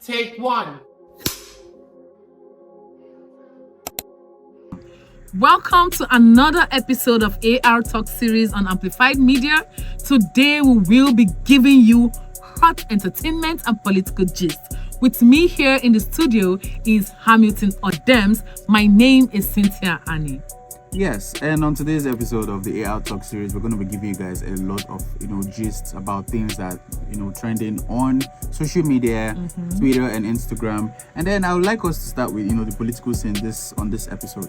Take one. Welcome to another episode of AR Talk series on Amplified Media. Today we will be giving you hot entertainment and political gist. With me here in the studio is Hamilton Odems. My name is Cynthia Annie. Yes, and on today's episode of the AR Talk series, we're going to be giving you guys a lot of, gists about things that, trending on social media, Twitter and Instagram. And then I would like us to start with, the political scene on this episode.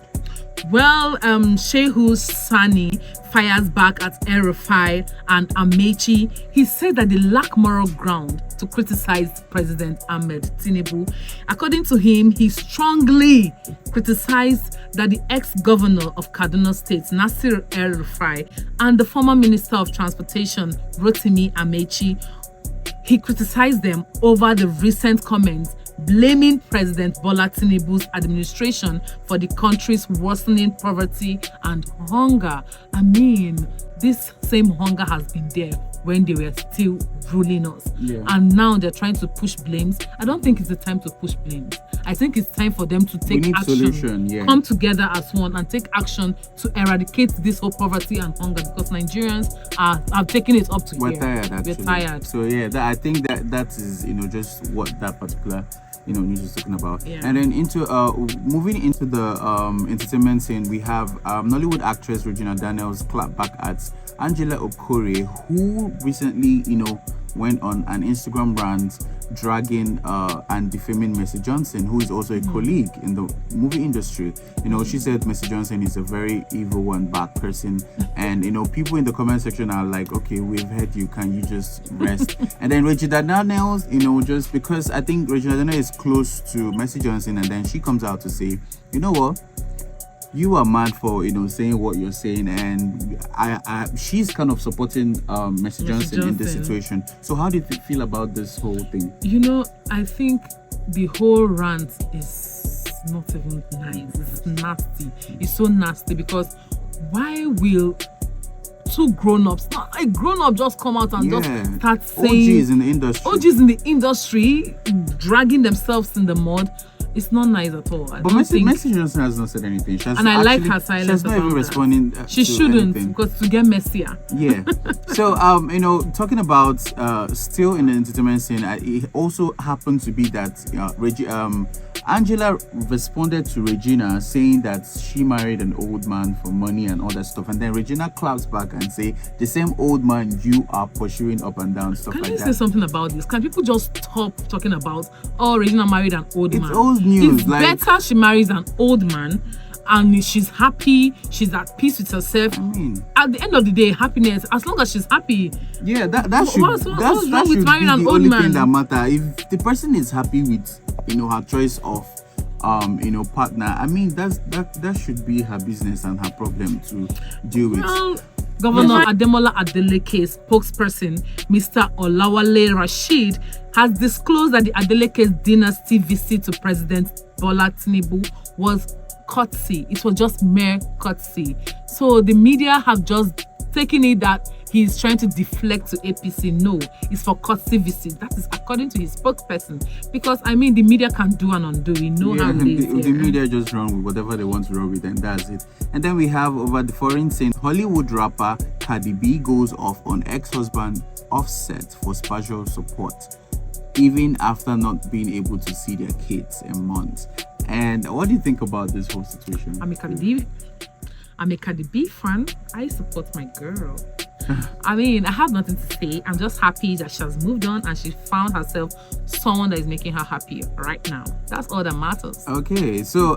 Well, Shehu Sani fires back at El-Rufai and Amaechi. He said that they lack moral ground to criticize President Ahmed Tinubu. According to him, he strongly criticized that the ex-governor of Kaduna State, Nasir El-Rufai, and the former Minister of Transportation, Rotimi Amaechi, he criticized them over the recent comments blaming President Bola Tinubu's administration for the country's worsening poverty and hunger. I mean, this same hunger has been there when they were still ruling us. Yeah. And now they're trying to push blames. I don't think it's the time to push blames. I think it's time for them to take action, come together as one and take action to eradicate this whole poverty and hunger, because Nigerians have taken it up to We're here. tired, actually. We're tired. So yeah, I think that is, just what that particular news is talking about. Yeah. And then moving into the entertainment scene, we have Nollywood actress Regina Daniels clapped back at Angela Okore, who recently went on an Instagram rant dragging and defaming Mercy Johnson, who is also a colleague in the movie industry. She said Mercy Johnson is a very evil and bad person, and people in the comment section are like, okay, we've heard you, can you just rest? And then Regina Daniels, just because I think Regina Daniels is close to Mercy Johnson, and then she comes out to say, you know what, you are mad for saying what you're saying, and she's kind of supporting Mercy Johnson in this situation. So how do you feel about this whole thing? I think the whole rant is not even nice. It's nasty. It's so nasty, because why will two grown-ups, not a grown-up, just come out and just start saying OGs in the industry dragging themselves in the mud? It's not nice at all. But Mercy Johnson has not said anything. I like her silence. She's not even responding. She shouldn't, because to get messier. Yeah. So talking about still in the entertainment scene, it also happened to be that Angela responded to Regina saying that she married an old man for money and all that stuff, and then Regina claps back and say, the same old man you are pursuing up and down, stuff like that. Can you say something about this? Can people just stop talking about, Regina married an old man? It's old news. It's better she marries an old man and she's happy, she's at peace with herself. I mean, at the end of the day, happiness, as long as she's happy. Yeah, that should what's wrong with be marrying an the old only man? thing that matter. If the person is happy with her choice of partner, I mean that should be her business and her problem to deal with. Well, Governor Ademola Adeleke's spokesperson, Mr. Olawale Rashid, has disclosed that the Adeleke's dynasty visit to President Bola Tinubu was courtesy. It was just mere courtesy. So the media have just taken it that he's trying to deflect to APC. No, it's for courtesy visit. That is according to his spokesperson. Because the media can do and undo. We know how it is. The media just run with whatever they want to run with, and that's it. And then we have over the foreign scene, Hollywood rapper Cardi B goes off on ex-husband Offset for spiritual support, even after not being able to see their kids in months. And what do you think about this whole situation? I'm a Cardi B fan. I support my girl. I have nothing to say. I'm just happy that she has moved on and she found herself someone that is making her happy right now. That's all that matters. Okay, so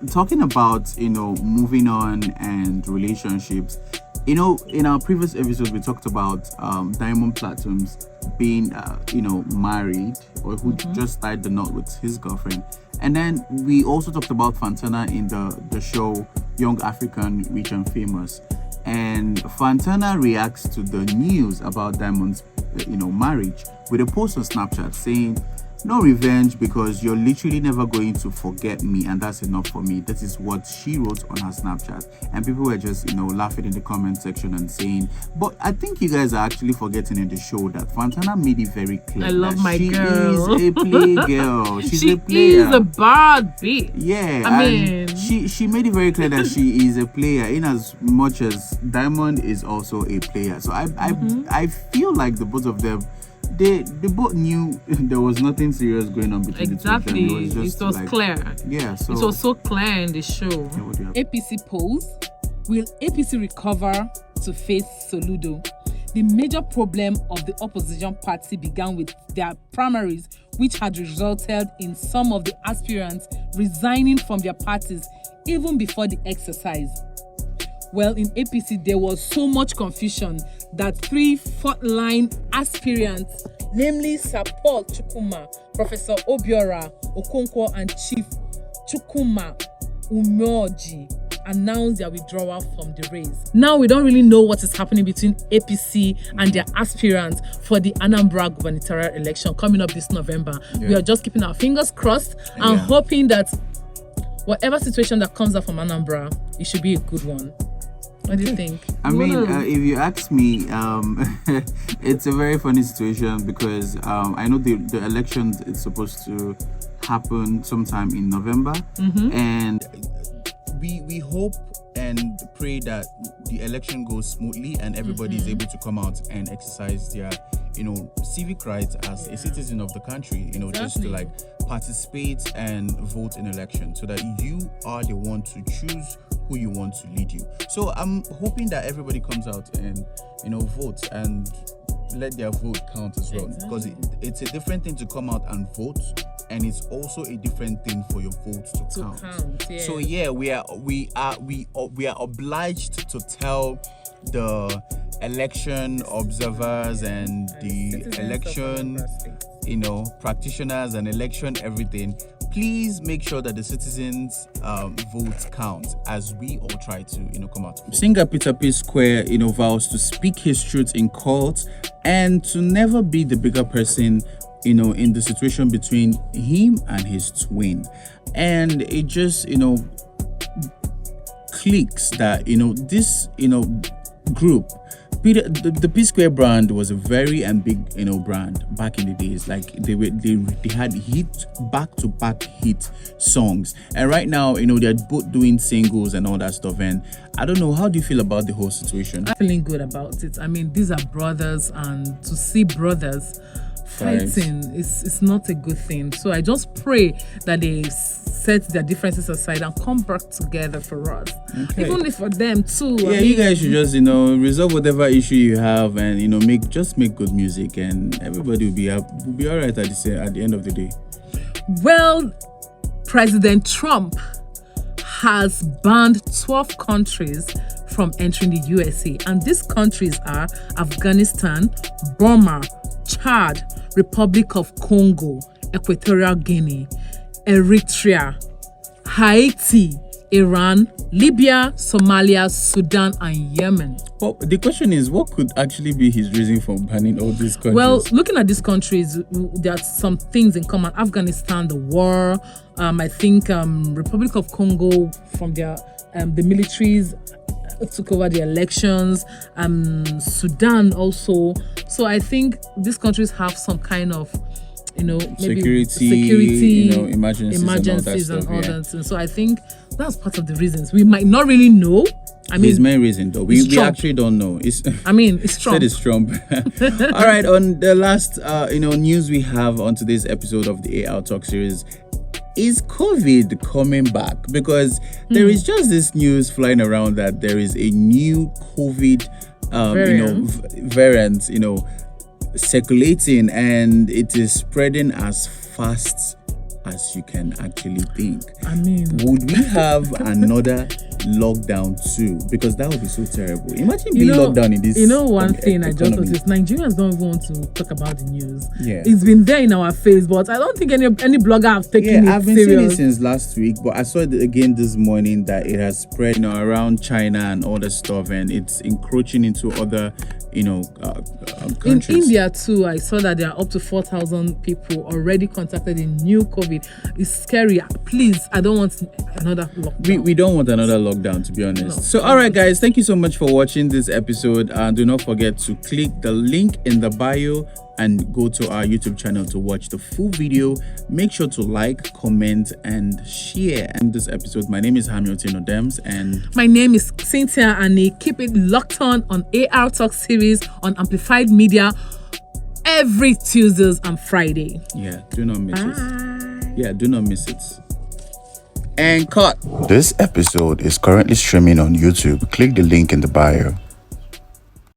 talking about moving on and relationships, in our previous episode we talked about Diamond Platnumz being married, or who just tied the knot with his girlfriend. And then we also talked about Fantana in the show Young African Rich and Famous. And Fantana reacts to the news about Diamond's marriage with a post on Snapchat saying, no revenge, because you're literally never going to forget me, and that's enough for me. That is what she wrote on her Snapchat, and people were just, laughing in the comment section and saying, but I think you guys are actually forgetting in the show that Fantana made it very clear. I love that my she girl. is a play girl. She's She a player. is a bad bitch. Yeah, I and mean- she made it very clear that she is a player, in as much as Diamond is also a player. So I feel like the both of them, they both knew there was nothing serious going on between Exactly. the two of them. It was like, clear. Yeah, so It was so clear in the show. yeah, what do you have? APC polls. Will APC recover to face Soludo? The major problem of the opposition party began with their primaries, which had resulted in some of the aspirants resigning from their parties even before the exercise. Well, in APC, there was so much confusion that 3 fourth-line aspirants, namely Sir Paul Chukwuma, Professor Obiora Okonkwo, and Chief Chukwuma Umeoji, announced their withdrawal from the race. Now we don't really know what is happening between APC and their aspirants for the Anambra gubernatorial election coming up this November. Yeah. We are just keeping our fingers crossed and Yeah. hoping that whatever situation that comes up from Anambra, it should be a good one. What do you think? I mean, if you ask me, it's a very funny situation, because I know the election is supposed to happen sometime in November, and we hope and pray that the election goes smoothly and everybody is able to come out and exercise their civic rights as a citizen of the country, just to Exactly. like participate and vote in election, so that you are the one to choose who you want to lead you. So I'm hoping that everybody comes out and votes and let their vote count as well, because it's a different thing to come out and vote, and it's also a different thing for your vote to count. Yeah. So yeah, we are obliged to tell the election observers and the Citizens of election Anambra State. practitioners and election everything, please make sure that the citizens votes count, as we all try to come out. Singer Peter P. Square vows to speak his truth in court and to never be the bigger person in the situation between him and his twin. And it just clicks that this group, Peter, the P Square brand was a very big brand back in the days. Like they had hit back-to-back hit songs, and right now they're both doing singles and all that stuff. And I don't know, how do you feel about the whole situation? I'm feeling good about it. I mean, these are brothers, and to see brothers fighting is not a good thing. So I just pray that they set their differences aside and come back together for us. Okay. Even if for them too. Yeah, you guys should just resolve whatever issue you have, and make good music, and everybody will be all right at the end of the day. Well, President Trump has banned 12 countries from entering the USA, and these countries are Afghanistan, Burma, Chad, Republic of Congo, Equatorial Guinea, Eritrea, Haiti, Iran, Libya, Somalia, Sudan, and Yemen. Well, the question is, what could actually be his reason for banning all these countries? Well, looking at these countries, there are some things in common. Afghanistan, the war. I think Republic of Congo, from their the militaries took over the elections. Sudan also. So I think these countries have some kind of maybe security, emergencies and all that. that. And so I think that's part of the reasons. We might not really know. I mean, his main reason, though, we Trump. actually don't know. It's it's Trump. said it's Trump. All right, on the last news we have on today's episode of the AR Talk series, is COVID coming back? Because there is just this news flying around that there is a new COVID variant circulating, and it is spreading as fast as you can actually think. I mean, Would we have another lockdown too? Because that would be so terrible. Imagine being locked down in this. One thing I just economy. noticed: Nigerians don't even want to talk about the news. Yeah. It's been there in our face, but I don't think any blogger have taken it I've been seeing it serious. since last week, but I saw it again this morning that it has spread, around China and all the stuff, and it's encroaching into other, In countries. India too, I saw that there are up to 4,000 people already contacted in new COVID. It's scary. Please, I don't want another lockdown. We don't want another lockdown, to be honest. No. So, all right, guys, thank you so much for watching this episode. And do not forget to click the link in the bio and go to our YouTube channel to watch the full video. Make sure to like, comment, and share. And this episode, my name is Hamilton Odems, and My name is Cynthia Annie. Keep it locked on AR Talk series on Amplified Media every Tuesdays and Friday. yeah, do not miss it. Bye. Yeah, do not miss it. And cut. This episode is currently streaming on YouTube. Click the link in the bio.